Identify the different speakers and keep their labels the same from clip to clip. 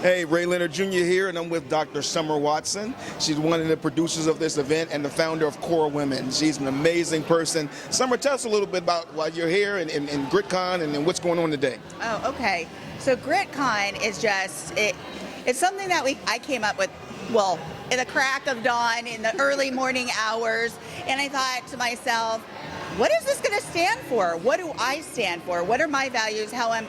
Speaker 1: Hey, Ray Leonard Jr. here, and I'm with Dr. Summer Watson. She's one of the producers of this event and the founder of Core Women. She's an amazing person. Summer, tell us a little bit about why you're here and GRITConn and what's going on today.
Speaker 2: Oh, okay. So GRITConn is just, it's something that I came up with, well, in the crack of dawn, in the early morning hours, and I thought to myself, what is this going to stand for? What do I stand for? What are my values? How am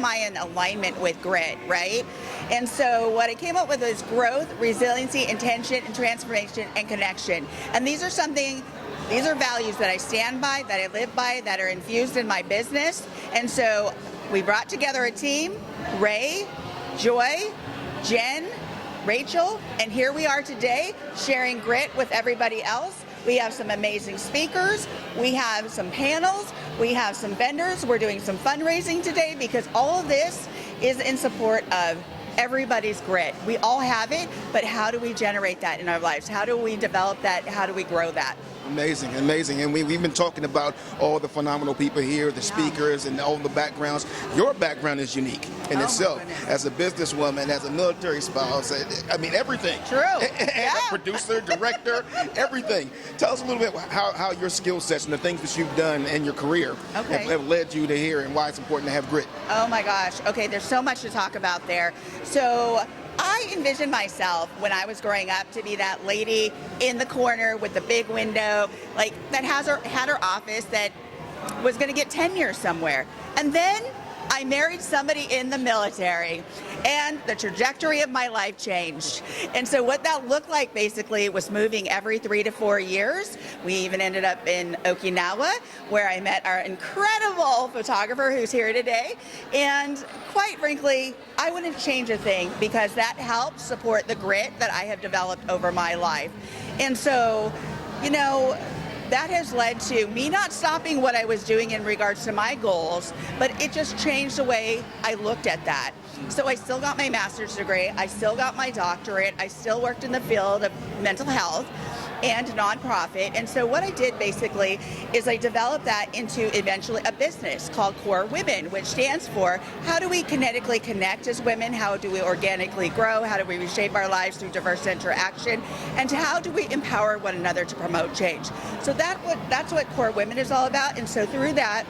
Speaker 2: I in alignment with grit, right? And so what I came up with is growth, resiliency, intention, and transformation, and connection. And these are values that I stand by, that I live by, that are infused in my business. And so we brought together a team, Ray, Joy, Jen, Rachel, and here we are today sharing grit with everybody else. We have some amazing speakers, we have some panels, we have some vendors, we're doing some fundraising today because all of this is in support of everybody's grit. We all have it, but how do we generate that in our lives? How do we develop that? How do we grow that?
Speaker 1: Amazing, amazing. And we've been talking about all the phenomenal people here, the speakers and all the backgrounds. Your background is unique in itself. As a businesswoman, as a military spouse, I mean, everything.
Speaker 2: True.
Speaker 1: As a producer, director, everything. Tell us a little bit how your skill sets and the things that you've done in your career have led you to here and why it's important to have grit.
Speaker 2: Oh my gosh. Okay, there's so much to talk about there. So I envisioned myself when I was growing up to be that lady in the corner with the big window, like that had her office that was going to get tenure somewhere. And then I married somebody in the military and the trajectory of my life changed. And so what that looked like basically was moving every 3 to 4 years. We even ended up in Okinawa where I met our incredible photographer who's here today. And quite frankly, I wouldn't change a thing because that helps support the grit that I have developed over my life. And so, you know, that has led to me not stopping what I was doing in regards to my goals, but it just changed the way I looked at that. So I still got my master's degree, I still got my doctorate, I still worked in the field of mental health and nonprofit. And so what I did basically is I developed that into eventually a business called Core Women, which stands for how do we kinetically connect as women, how do we organically grow, how do we reshape our lives through diverse interaction, and how do we empower one another to promote change. So that's what Core Women is all about. And so through that,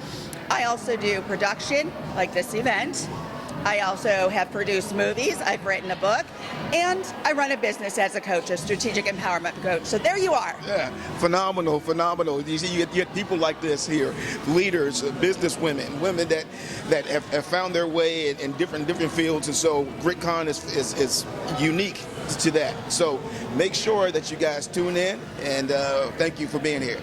Speaker 2: I also do production, like this event. I also have produced movies, I've written a book, and I run a business as a coach, a strategic empowerment coach. So there you are.
Speaker 1: Yeah, phenomenal, phenomenal. You see, you get people like this here, leaders, business women that have found their way in different fields, and so GRITConn is unique to that. So make sure that you guys tune in, and thank you for being here.